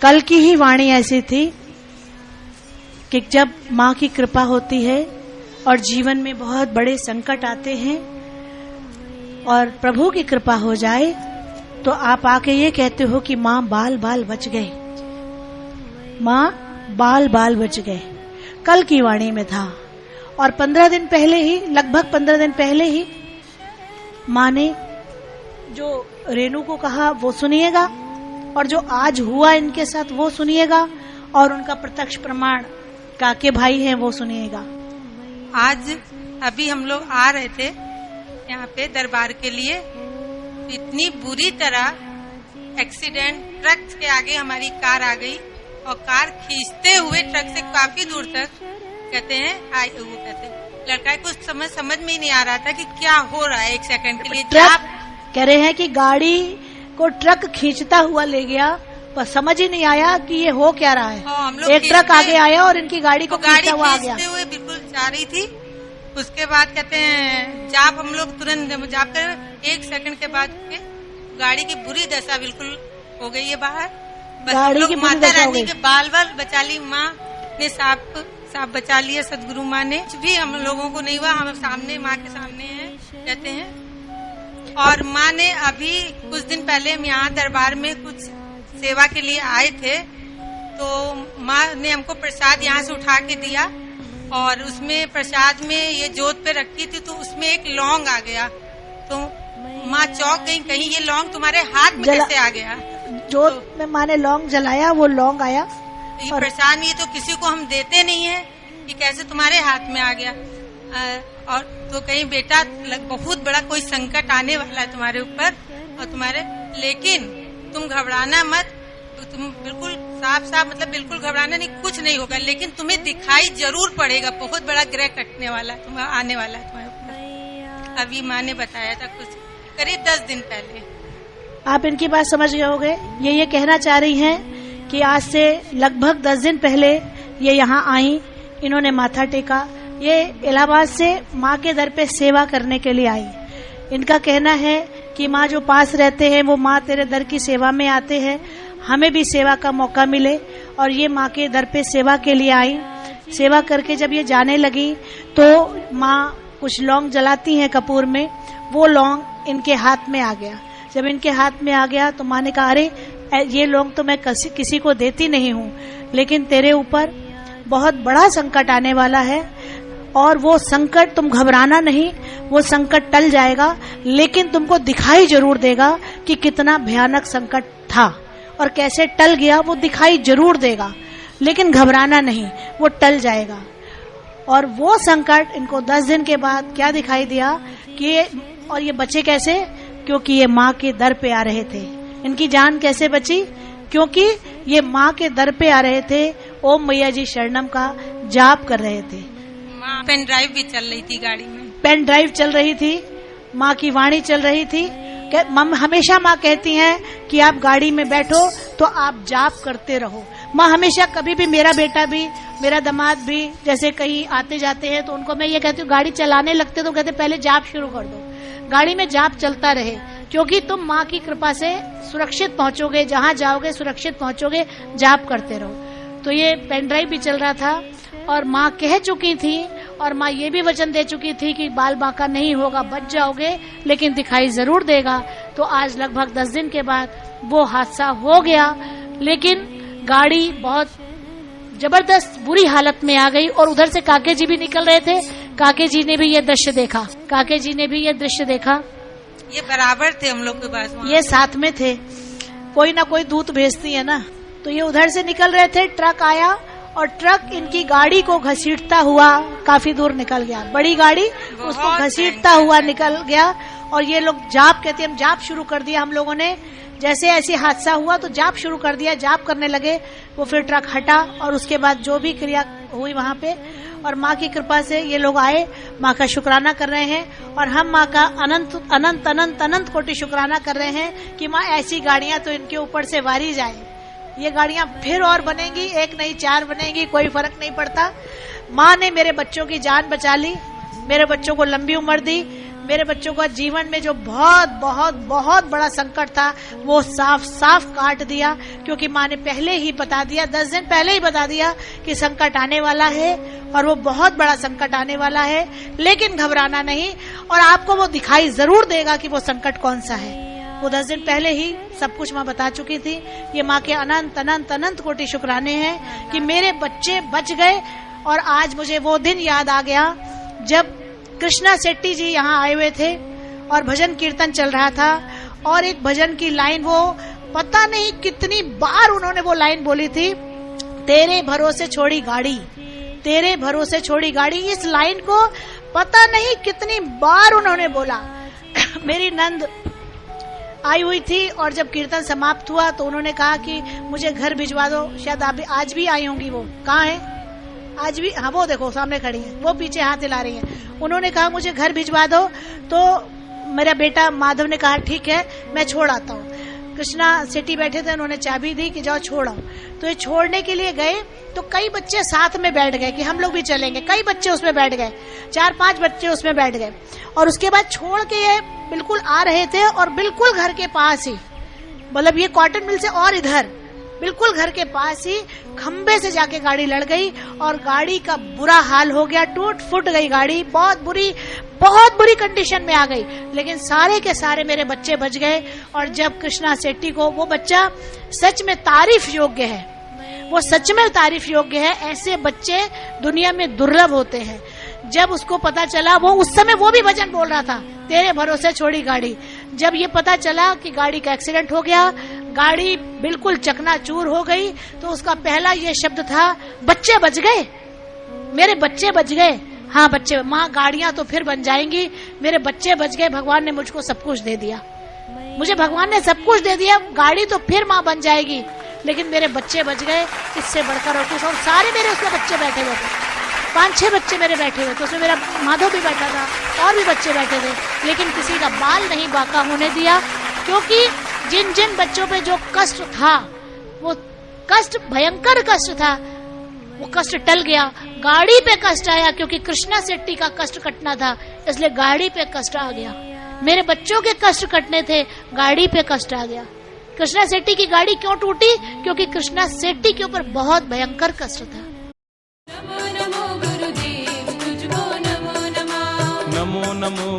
कल की ही वाणी ऐसी थी कि जब माँ की कृपा होती है और जीवन में बहुत बड़े संकट आते हैं और प्रभु की कृपा हो जाए तो आप आके ये कहते हो कि माँ बाल बाल बच गए, माँ बाल बाल बच गए। कल की वाणी में था। और 15 दिन पहले ही, लगभग 15 दिन पहले ही माँ ने जो रेणु को कहा वो सुनिएगा, और जो आज हुआ इनके साथ वो सुनिएगा, और उनका प्रत्यक्ष प्रमाण काके भाई हैं वो सुनिएगा। आज अभी हम लोग आ रहे थे यहाँ पे दरबार के लिए, इतनी बुरी तरह एक्सीडेंट, ट्रक के आगे हमारी कार आ गई और कार खींचते हुए ट्रक से काफी दूर तक, कहते हैं वो कहते हैं लड़का कुछ समझ में ही नहीं आ रहा था कि क्या हो रहा है। एक सेकंड के लिए ट्रक कह रहे हैं कि गाड़ी को ट्रक खींचता हुआ ले गया, पर समझ ही नहीं आया कि ये हो क्या रहा है। एक ट्रक आगे आया और इनकी गाड़ी को खींचता हुआ आ गया। हुए बिल्कुल जा रही थी। उसके बाद कहते हैं जाप, हम लोग तुरंत जाप कर 1 सेकंड के बाद गाड़ी की बुरी दशा बिल्कुल हो गई है बाहर। गाड़ी की बुरी दशा हो गई। बाल बाल बचा ली माँ ने, साफ बचा लिया सदगुरु माँ ने। कुछ भी हम लोगों को नहीं हुआ, हम सामने माँ के सामने हैं कहते हैं। और माँ ने अभी कुछ दिन पहले हम यहाँ दरबार में कुछ सेवा के लिए आए थे, तो माँ ने हमको प्रसाद यहाँ से उठा के दिया, और उसमें प्रसाद में ये जोत पे रखी थी तो उसमें एक लौंग आ गया। तो माँ चौंक गई, कहीं ये लौंग तुम्हारे हाथ में कैसे आ गया। जोत में माँ ने लौंग जलाया, वो लौंग आया। ये प्रसाद ये तो किसी को हम देते नहीं है, ये कैसे तुम्हारे हाथ में आ गया। और तो कहीं बेटा बहुत बड़ा कोई संकट आने वाला है तुम्हारे ऊपर, और तुम्हारे, लेकिन तुम घबराना मत, तो तुम बिल्कुल साफ मतलब बिल्कुल घबराना नहीं, कुछ नहीं होगा, लेकिन तुम्हें दिखाई जरूर पड़ेगा, बहुत बड़ा ग्रह कटने वाला है, तुम्हें आने वाला है तुम्हारे ऊपर। अभी माँ ने बताया था कुछ करीब 10 दिन पहले। आप इनकी बात समझ गए होंगे। ये कहना चाह रही हैं कि आज से लगभग 10 दिन पहले ये यहाँ आई, इन्होंने माथा टेका। ये इलाहाबाद से माँ के दर पे सेवा करने के लिए आई। इनका कहना है कि माँ जो पास रहते हैं वो माँ तेरे दर की सेवा में आते हैं, हमें भी सेवा का मौका मिले। और ये माँ के दर पे सेवा के लिए आई। सेवा करके जब ये जाने लगी तो माँ कुछ लौंग जलाती हैं कपूर में, वो लौंग इनके हाथ में आ गया। जब इनके हाथ में आ गया तो माँ ने कहा, अरे ये लौंग तो मैं किसी को देती नहीं हूँ, लेकिन तेरे ऊपर बहुत बड़ा संकट आने वाला है, और वो संकट तुम घबराना नहीं, वो संकट टल जाएगा, लेकिन तुमको दिखाई जरूर देगा कि कितना भयानक संकट था और कैसे टल गया, वो दिखाई जरूर देगा, लेकिन घबराना नहीं, वो टल जाएगा। और वो संकट इनको 10 दिन के बाद क्या दिखाई दिया कि और ये बचे कैसे, क्योंकि ये माँ के दर पे आ रहे थे। इनकी जान कैसे बची, क्योंकि ये माँ के दर पे आ रहे थे, ओम मैया जी शरणम का जाप कर रहे थे। पेन ड्राइव भी चल रही थी गाड़ी में, पेन ड्राइव चल रही थी, माँ की वाणी चल रही थी। हमेशा माँ कहती हैं कि आप गाड़ी में बैठो तो आप जाप करते रहो। माँ हमेशा, कभी भी मेरा बेटा भी, मेरा दामाद भी जैसे कहीं आते जाते हैं तो उनको मैं ये कहती हूँ, गाड़ी चलाने लगते तो कहते पहले जाप शुरू कर दो, गाड़ी में जाप चलता रहे, क्योंकि तुम माँ की कृपा से सुरक्षित पहुंचोगे, जहाँ जाओगे सुरक्षित पहुंचोगे, जाप करते रहो। तो ये पेन ड्राइव भी चल रहा था, और माँ कह चुकी थी, और माँ ये भी वचन दे चुकी थी कि बाल बांका नहीं होगा, बच जाओगे, लेकिन दिखाई जरूर देगा। तो आज लगभग 10 दिन के बाद वो हादसा हो गया, लेकिन गाड़ी बहुत जबरदस्त बुरी हालत में आ गई। और उधर से काके जी भी निकल रहे थे, काके जी ने भी ये दृश्य देखा, काके जी ने भी ये दृश्य देखा। ये बराबर थे हम लोग के पास, ये साथ में थे, कोई ना कोई दूत भेजती है ना। तो ये उधर से निकल रहे थे, ट्रक आया और ट्रक इनकी गाड़ी को घसीटता हुआ काफी दूर निकल गया। बड़ी गाड़ी उसको घसीटता हुआ निकल गया, और ये लोग जाप, कहते हम जाप शुरू कर दिया हम लोगों ने। जैसे ऐसे हादसा हुआ तो जाप शुरू कर दिया, जाप करने लगे। वो फिर ट्रक हटा और उसके बाद जो भी क्रिया हुई वहाँ पे, और माँ की कृपा से ये लोग आए, माँ का शुक्राना कर रहे हैं। और हम माँ का अनंत अनंत अनंत अनंत कोटि शुक्राना कर रहे हैं कि माँ ऐसी गाड़ियां तो इनके ऊपर से वारी जाए, ये गाड़ियां फिर और बनेंगी, 1 नहीं 4 बनेंगी, कोई फर्क नहीं पड़ता। माँ ने मेरे बच्चों की जान बचा ली, मेरे बच्चों को लंबी उम्र दी, मेरे बच्चों का जीवन में जो बहुत बहुत बहुत बड़ा संकट था वो साफ साफ काट दिया, क्योंकि माँ ने पहले ही बता दिया, 10 दिन पहले ही बता दिया कि संकट आने वाला है और वो बहुत बड़ा संकट आने वाला है, लेकिन घबराना नहीं, और आपको वो दिखाई जरूर देगा कि वो संकट कौन सा है। वो 10 दिन पहले ही सब कुछ माँ बता चुकी थी। ये माँ के अनंत अनंत अनंत कोटि शुक्राने हैं कि मेरे बच्चे बच गए। और आज मुझे वो दिन याद आ गया जब कृष्णा शेट्टी जी यहाँ आए हुए थे और भजन कीर्तन चल रहा था, और एक भजन की लाइन, वो पता नहीं कितनी बार उन्होंने वो लाइन बोली थी, तेरे भरोसे छोड़ी गाड़ी, तेरे भरोसे छोड़ी गाड़ी। इस लाइन को पता नहीं कितनी बार उन्होंने बोला। मेरी नंद आई हुई थी और जब कीर्तन समाप्त हुआ तो उन्होंने कहा कि मुझे घर भिजवा दो। शायद आज भी आई होंगी, वो कहाँ है आज भी? हाँ, वो देखो सामने खड़ी है, वो पीछे हाथ हिला रही है। उन्होंने कहा मुझे घर भिजवा दो, तो मेरा बेटा माधव ने कहा ठीक है मैं छोड़ आता हूँ। कृष्णा शेट्टी बैठे थे, उन्होंने चाबी दी कि जाओ छोड़ आओ। तो ये छोड़ने के लिए गए तो कई बच्चे साथ में बैठ गए कि हम लोग भी चलेंगे। कई बच्चे उसमें बैठ गए, 4-5 बच्चे उसमें बैठ गए। और उसके बाद छोड़ के ये बिल्कुल आ रहे थे और बिल्कुल घर के पास ही, मतलब ये कॉटन मिल से और इधर बिल्कुल घर के पास ही खंबे से जाके गाड़ी लड़ गई और गाड़ी का बुरा हाल हो गया, टूट फूट गई गाड़ी, बहुत बुरी कंडीशन में आ गई। लेकिन सारे के सारे मेरे बच्चे बच गए। और जब कृष्णा शेट्टी को, वो बच्चा सच में तारीफ योग्य है, वो सच में तारीफ योग्य है, ऐसे बच्चे दुनिया में दुर्लभ होते हैं। जब उसको पता चला, वो उस समय वो भी भजन बोल रहा था, तेरे भरोसे छोड़ी गाड़ी। जब ये पता चला कि गाड़ी का एक्सीडेंट हो गया, गाड़ी बिल्कुल चकनाचूर हो गई, तो उसका पहला ये शब्द था, बच्चे बच गए, मेरे बच्चे बच गए। हाँ बच्चे, माँ गाड़ियां तो फिर बन जाएंगी, मेरे बच्चे बच गए, भगवान ने मुझको सब कुछ दे दिया, मुझे भगवान ने सब कुछ दे दिया, गाड़ी तो फिर माँ बन जाएगी, लेकिन मेरे बच्चे बच गए, इससे बढ़कर और कुछ। और सारे मेरे उसमें बच्चे बैठे हुए थे, 5-6 बच्चे मेरे बैठे हुए थे, उसमें मेरा माधव भी बैठा था और भी बच्चे बैठे थे, लेकिन किसी का बाल नहीं बाका होने दिया, क्योंकि जिन जिन बच्चों पे जो कष्ट था, वो कष्ट भयंकर कष्ट था, वो कष्ट टल गया। गाड़ी पे कष्ट आया क्योंकि कृष्णा शेट्टी का कष्ट कटना था, इसलिए गाड़ी पे कष्ट आ गया। मेरे बच्चों के कष्ट कटने थे, गाड़ी पे कष्ट आ गया। कृष्णा शेट्टी की गाड़ी क्यों टूटी? क्योंकि कृष्णा शेट्टी के ऊपर बहुत भयंकर कष्ट था। नमो नमो